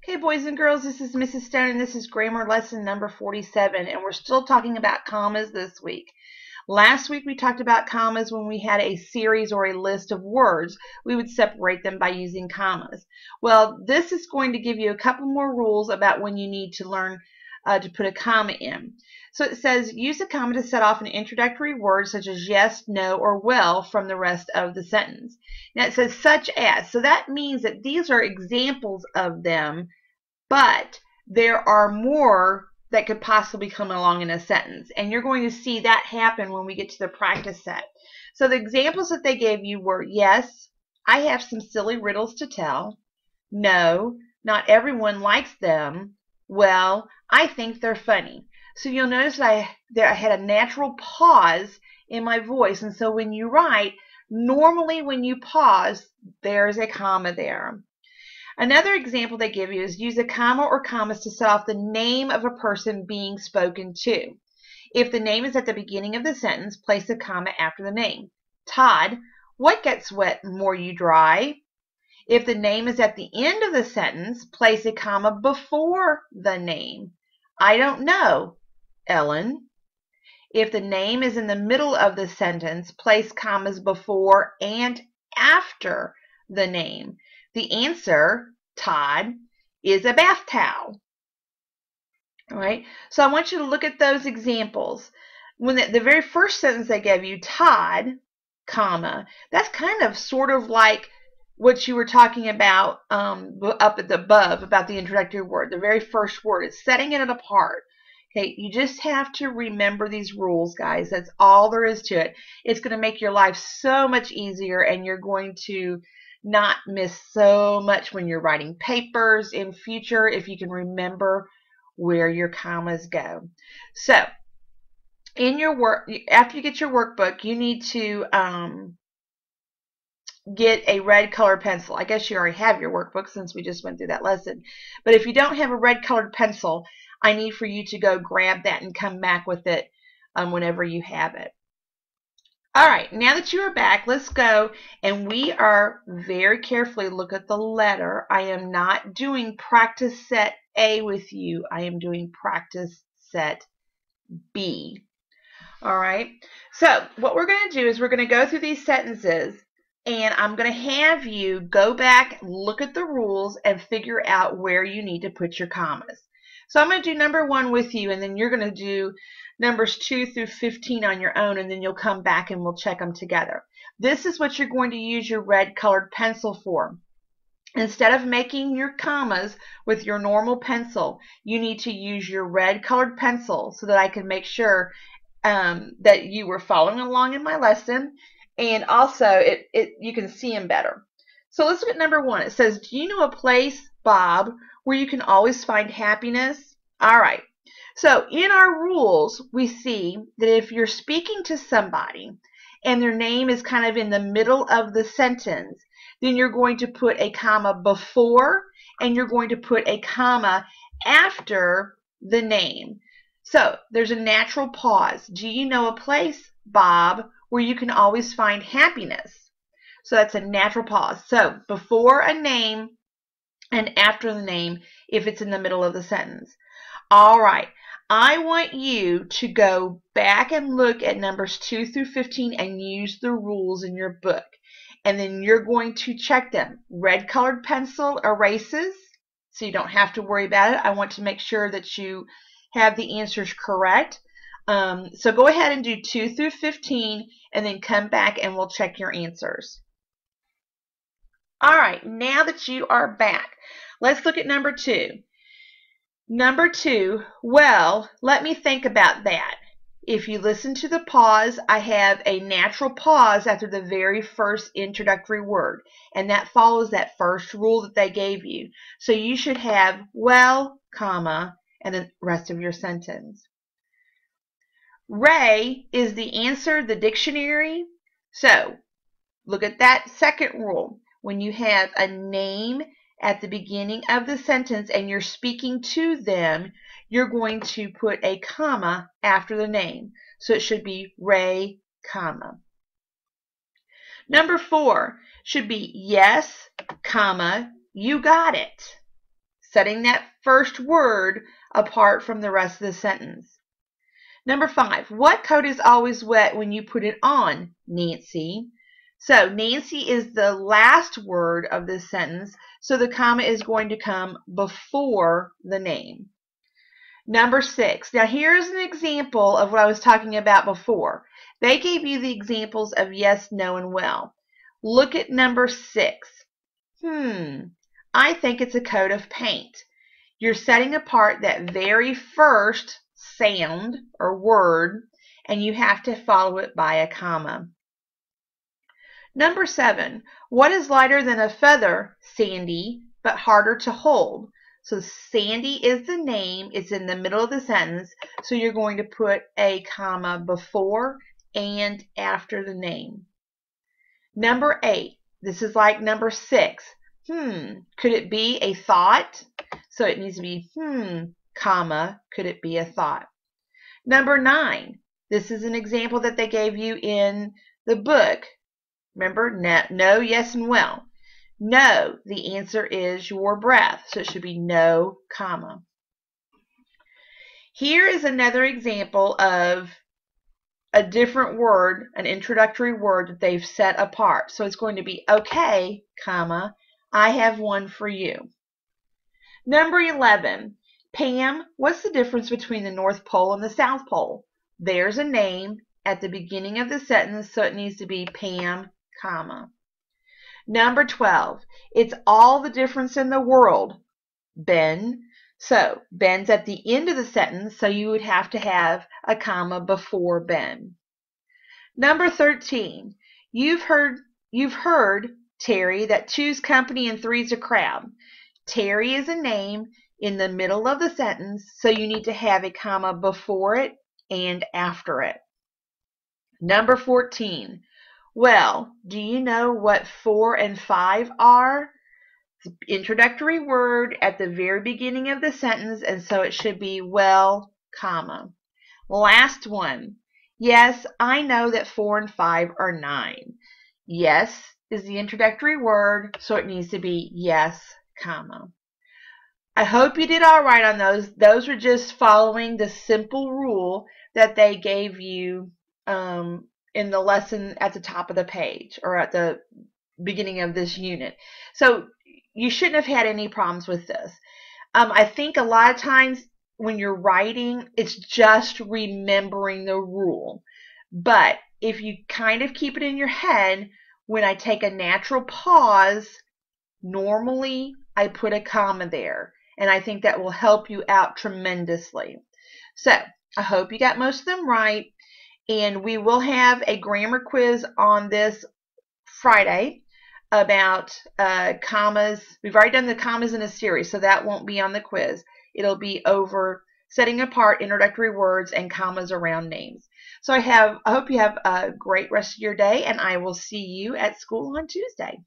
Okay, boys and girls, this is Mrs. Stone, and this is grammar lesson number 47, and we're still talking about commas this week. Last week we talked about commas when we had a series or a list of words. We would separate them by using commas. Well, this is going to give you a couple more rules about when you need to learn to put a comma in. So it says, use a comma to set off an introductory word such as yes, no, or well from the rest of the sentence. Now it says such as, so that means that these are examples of them, but there are more that could possibly come along in a sentence. And you're going to see that happen when we get to the practice set. So the examples that they gave you were, yes, I have some silly riddles to tell. No, not everyone likes them. Well, I think they're funny. So you'll notice that I had a natural pause in my voice. And so when you write, normally when you pause, there's a comma there. Another example they give you is use a comma or commas to set off the name of a person being spoken to. If the name is at the beginning of the sentence, place a comma after the name. Todd, what gets wet the more you dry? If the name is at the end of the sentence, place a comma before the name. I don't know, Ellen. If the name is in the middle of the sentence, place commas before and after the name. The answer, Todd, is a bath towel. All right, so I want you to look at those examples. When the very first sentence they gave you, Todd, comma, that's kind of sort of like what you were talking about up at the above about the introductory word. The very first word is setting it apart. Okay, you just have to remember these rules, guys. That's all there is to it. It's going to make your life so much easier, and you're going to not miss so much when you're writing papers in future if you can remember where your commas go. So in your work, after you get your workbook, you need to get a red colored pencil. I guess you already have your workbook since we just went through that lesson. But if you don't have a red colored pencil, I need for you to go grab that and come back with it whenever you have it. All right, now that you are back, let's go, and we are very carefully look at the letter. I am not doing practice set A with you. I am doing practice set B. All right, so what we're going to do is we're going to go through these sentences, and I'm going to have you go back, look at the rules, and figure out where you need to put your commas. So I'm going to do number 1 with you, and then you're going to do numbers 2 through 15 on your own, and then you'll come back and we'll check them together. This is what you're going to use your red colored pencil for. Instead of making your commas with your normal pencil, you need to use your red colored pencil so that I can make sure that you were following along in my lesson, and also you can see them better. So let's look at number 1. It says, do you know a place, Bob, where you can always find happiness? All right. So in our rules, we see that if you're speaking to somebody and their name is kind of in the middle of the sentence, then you're going to put a comma before and you're going to put a comma after the name. So there's a natural pause. Do you know a place, Bob, where you can always find happiness? So that's a natural pause. So before a name and after the name if it's in the middle of the sentence. All right. I want you to go back and look at numbers 2 through 15 and use the rules in your book. And then you're going to check them. Red colored pencil erases, so you don't have to worry about it. I want to make sure that you have the answers correct. So go ahead and do 2 through 15 and then come back and we'll check your answers. All right, now that you are back, let's look at number 2. Number 2, well, let me think about that. If you listen to the pause, I have a natural pause after the very first introductory word, and that follows that first rule that they gave you. So you should have well, comma, and the rest of your sentence. Ray is the answer, the dictionary. So look at that second rule. When you have a name at the beginning of the sentence and you're speaking to them, you're going to put a comma after the name. So it should be Ray, comma. Number 4 should be yes, comma, you got it. setting that first word apart from the rest of the sentence. Number 5, what coat is always wet when you put it on, Nancy? So Nancy is the last word of this sentence, so the comma is going to come before the name. Number 6, now here's an example of what I was talking about before. They gave you the examples of yes, no, and well. Look at number 6. I think it's a coat of paint. You're setting apart that very first sound or word, and you have to follow it by a comma. Number 7, what is lighter than a feather, Sandy, but harder to hold? So Sandy is the name. It's in the middle of the sentence, so you're going to put a comma before and after the name. Number 8, this is like number 6. Could it be a thought? So it needs to be comma, could it be a thought? Number 9, this is an example that they gave you in the book. Remember, no, yes, and well. No, the answer is your breath, so it should be no, comma. Here is another example of a different word, an introductory word that they've set apart. So it's going to be okay, comma, I have one for you. Number 11, Pam, what's the difference between the North Pole and the South Pole? There's a name at the beginning of the sentence, so it needs to be Pam, comma. Number 12, it's all the difference in the world, Ben. So Ben's at the end of the sentence, so you would have to have a comma before Ben. Number 13, you've heard, Terry, that two's company and three's a crowd. Terry is a name in the middle of the sentence, so you need to have a comma before it and after it. Number 14, well, do you know what 4 and 5 are? It's an introductory word at the very beginning of the sentence, and so it should be well, comma. Last one. Yes, I know that 4 and 5 are 9. Yes is the introductory word, so it needs to be yes, comma. I hope you did all right on those. Those are just following the simple rule that they gave you in the lesson at the top of the page or at the beginning of this unit. So you shouldn't have had any problems with this. I think a lot of times when you're writing, it's just remembering the rule. But if you kind of keep it in your head, when I take a natural pause, normally I put a comma there. And I think that will help you out tremendously. So I hope you got most of them right. And we will have a grammar quiz on this Friday about commas. We've already done the commas in a series, so that won't be on the quiz. It'll be over setting apart introductory words and commas around names. So I hope you have a great rest of your day, and I will see you at school on Tuesday.